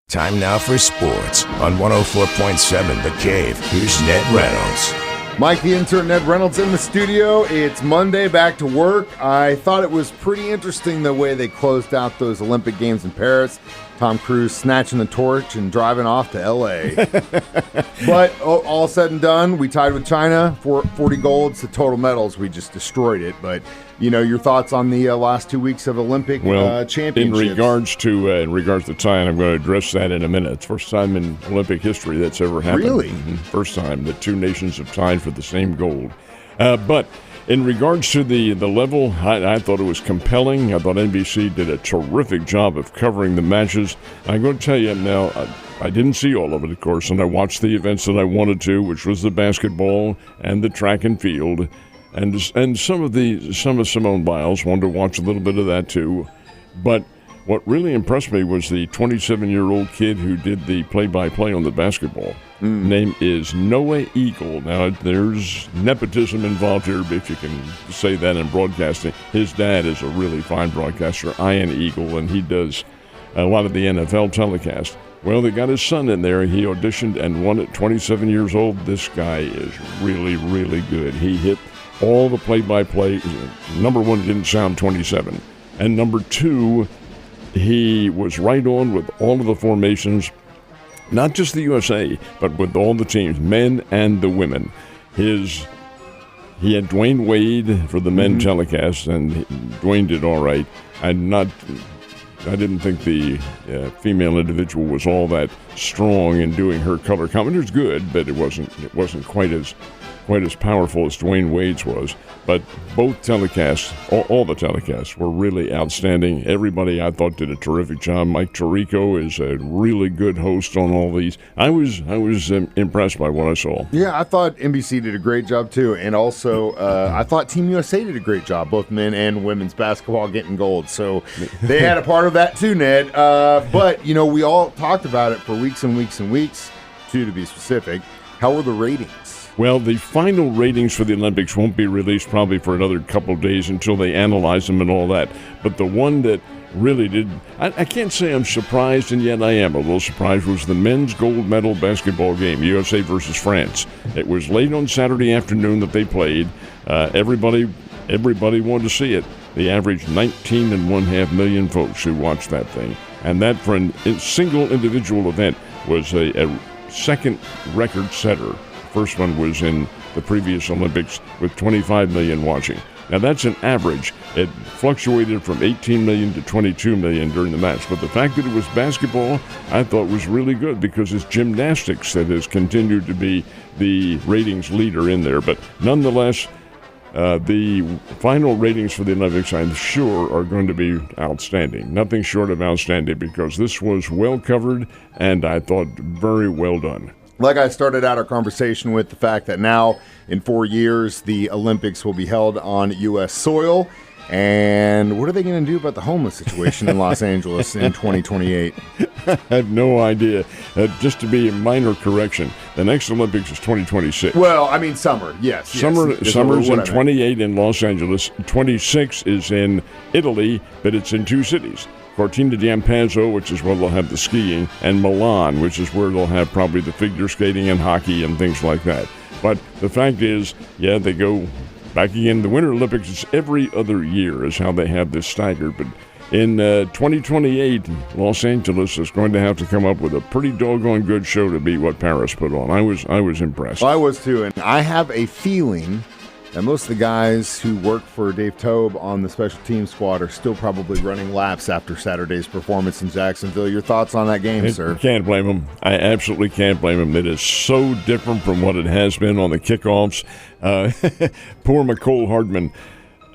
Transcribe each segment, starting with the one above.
Time now for sports on 104.7 The Cave. Here's Ned Reynolds. Mike the intern, Ned Reynolds in the studio. It's Monday, back to work. I thought it was pretty interesting the way they closed out those Olympic Games in Paris. Tom Cruise snatching the torch and driving off to L.A. But all said and done, we tied with China for 40 golds. The total medals, we just destroyed it. But, you know, your thoughts on the last 2 weeks of Olympic championships? In regards to China, I'm going to address that in a minute. It's the first time in Olympic history that's ever happened. Really? First time that two nations have tied for the same gold. But in regards to the level, I thought it was compelling. I thought NBC did a terrific job of covering the matches. I'm going to tell you now, I didn't see all of it, of course, and I watched the events that I wanted to, which was the basketball and the track and field, and some of Simone Biles. Wanted to watch a little bit of that too. But what really impressed me was the 27-year-old kid who did the play-by-play on the basketball. Name is Noah Eagle. Now, there's nepotism involved here, if you can say that in broadcasting. His dad is a really fine broadcaster, Ian Eagle, and he does a lot of the NFL telecast. Well, they got his son in there. He auditioned and won at 27 years old. This guy is really, really good. He hit all the play-by-play. Number one, didn't sound 27. And number two, he was right on with all of the formations. Not just the USA, but with all the teams, men and the women. He had Dwayne Wade for the men telecast, and Dwayne did all right. I didn't think the female individual was all that strong in doing her color commentary. It was good, but it wasn't quite as powerful as Dwayne Wade's was. But both telecasts, all the telecasts, were really outstanding. Everybody, I thought, did a terrific job. Mike Tirico is a really good host on all these. I was impressed by what I saw. Yeah, I thought NBC did a great job too, and also I thought Team USA did a great job, both men and women's basketball getting gold. So they had a part of that too, Ned. But you know, we all talked about it for weeks and weeks and weeks. To be specific, how were the ratings? Well, the final ratings for the Olympics won't be released probably for another couple of days until they analyze them and all that. But the one that really did, I can't say I'm surprised, and yet I am a little surprised, was the men's gold medal basketball game, USA versus France. It was late on Saturday afternoon that they played. Everybody wanted to see it. They averaged 19.5 million folks who watched that thing. And that, for a single individual event, was a second record setter. First one was in the previous Olympics with 25 million watching. Now that's an average. It fluctuated from 18 million to 22 million during the match. But the fact that it was basketball, I thought was really good because it's gymnastics that has continued to be the ratings leader in there. But nonetheless, the final ratings for the Olympics, I'm sure, are going to be outstanding. Nothing short of outstanding because this was well covered and I thought very well done. Like I started out our conversation with the fact that now in 4 years the Olympics will be held on U.S. soil. And what are they going to do about the homeless situation in Los Angeles in 2028? I have no idea. Just to be a minor correction, the next Olympics is 2026. Well, I mean summer, yes. Summer's in 28 in Los Angeles. 26 is in Italy, but it's in two cities. Cortina d'Ampezzo, which is where they'll have the skiing, and Milan, which is where they'll have probably the figure skating and hockey and things like that. But the fact is, yeah, they go back again. The Winter Olympics is every other year is how they have this staggered. But in 2028, Los Angeles is going to have to come up with a pretty doggone good show to beat what Paris put on. I was impressed. I was too, and I have a feeling that most of the guys who work for Dave Tobe on the special team squad are still probably running laps after Saturday's performance in Jacksonville. Your thoughts on that game, sir? Can't blame them. I absolutely can't blame them. It is so different from what it has been on the kickoffs. Poor McCole Hardman.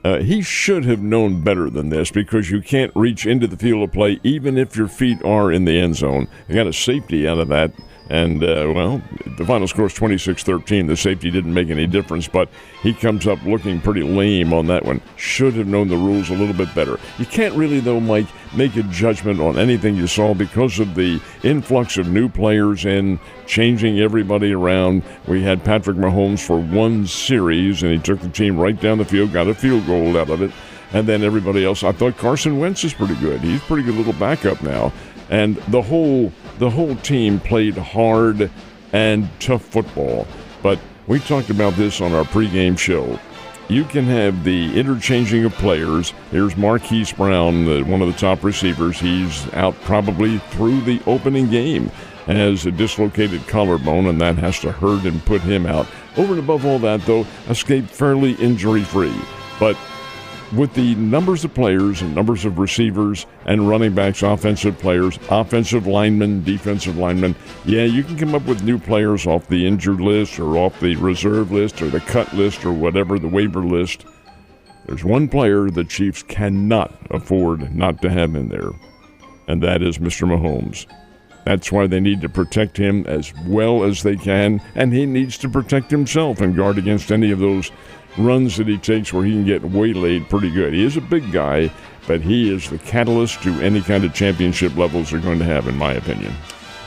He should have known better than this because you can't reach into the field of play even if your feet are in the end zone. They got a safety out of that. And, the final score is 26-13. The safety didn't make any difference, but he comes up looking pretty lame on that one. Should have known the rules a little bit better. You can't really, though, Mike, make a judgment on anything you saw because of the influx of new players in, changing everybody around. We had Patrick Mahomes for one series, and he took the team right down the field, got a field goal out of it. And then everybody else, I thought Carson Wentz is pretty good. He's a pretty good little backup now. And the whole the whole team played hard and tough football. But we talked about this on our pregame show. You can have the interchanging of players. Here's Marquise Brown, one of the top receivers. He's out probably through the opening game. Has a dislocated collarbone, and that has to hurt and put him out. Over and above all that, though, escaped fairly injury-free. But with the numbers of players and numbers of receivers and running backs, offensive players, offensive linemen, defensive linemen, yeah, you can come up with new players off the injured list or off the reserve list or the cut list or whatever, the waiver list. There's one player the Chiefs cannot afford not to have in there, and that is Mr. Mahomes. That's why they need to protect him as well as they can, and he needs to protect himself and guard against any of those runs that he takes where he can get waylaid pretty good. He is a big guy, but he is the catalyst to any kind of championship levels they're going to have, in my opinion.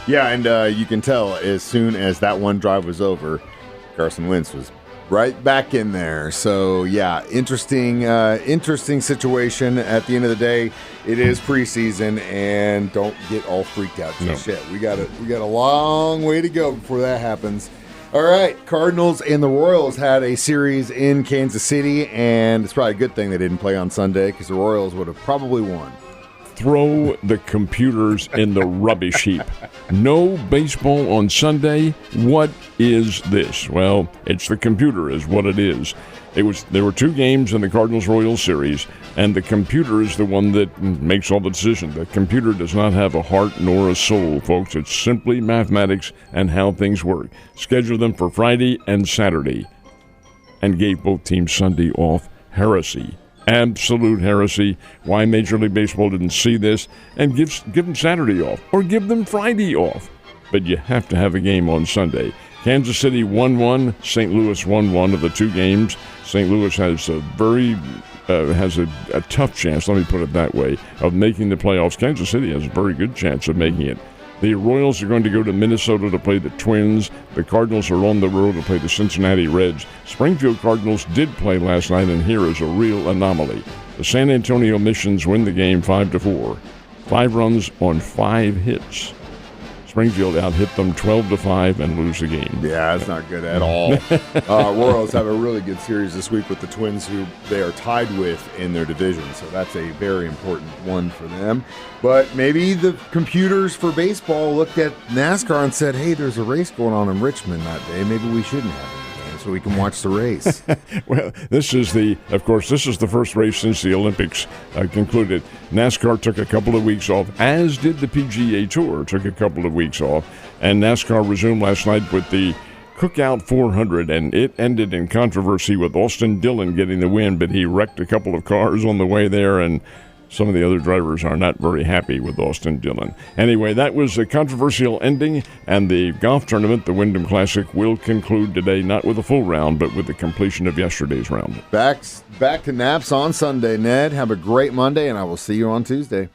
Yeah, and you can tell as soon as that one drive was over, Carson Wentz was right back in there. So, yeah, interesting situation. At the end of the day, it is preseason, and don't get all freaked out. No. Shit, we got a long way to go before that happens. All right, Cardinals and the Royals had a series in Kansas City, and it's probably a good thing they didn't play on Sunday because the Royals would have probably won. Throw the computers in the rubbish heap. No baseball on Sunday? What is this? Well, it's the computer is what it is. There were two games in the Cardinals-Royals series, and the computer is the one that makes all the decisions. The computer does not have a heart nor a soul, folks. It's simply mathematics and how things work. Scheduled them for Friday and Saturday, and gave both teams Sunday off. Heresy. Absolute heresy. Why Major League Baseball didn't see this and give them Saturday off or give them Friday off. But you have to have a game on Sunday. Kansas City 1-1, St. Louis 1-1 of the two games. St. Louis has a tough chance, let me put it that way, of making the playoffs. Kansas City has a very good chance of making it. The Royals are going to go to Minnesota to play the Twins. The Cardinals are on the road to play the Cincinnati Reds. Springfield Cardinals did play last night, and here is a real anomaly. The San Antonio Missions win the game 5-4. 5 runs on 5 hits. Springfield out-hit them 12-5 and lose the game. Yeah, that's not good at all. Royals have a really good series this week with the Twins, who they are tied with in their division, so that's a very important one for them. But maybe the computers for baseball looked at NASCAR and said, hey, there's a race going on in Richmond that day. Maybe we shouldn't have any games so we can watch the race. Well, this is the first race since the Olympics concluded. NASCAR took a couple of weeks off, as did the PGA Tour, took a couple of weeks off. And NASCAR resumed last night with the Cookout 400, and it ended in controversy with Austin Dillon getting the win, but he wrecked a couple of cars on the way there, and some of the other drivers are not very happy with Austin Dillon. Anyway, that was a controversial ending, and the golf tournament, the Wyndham Classic, will conclude today, not with a full round, but with the completion of yesterday's round. Back to naps on Sunday, Ned. Have a great Monday, and I will see you on Tuesday.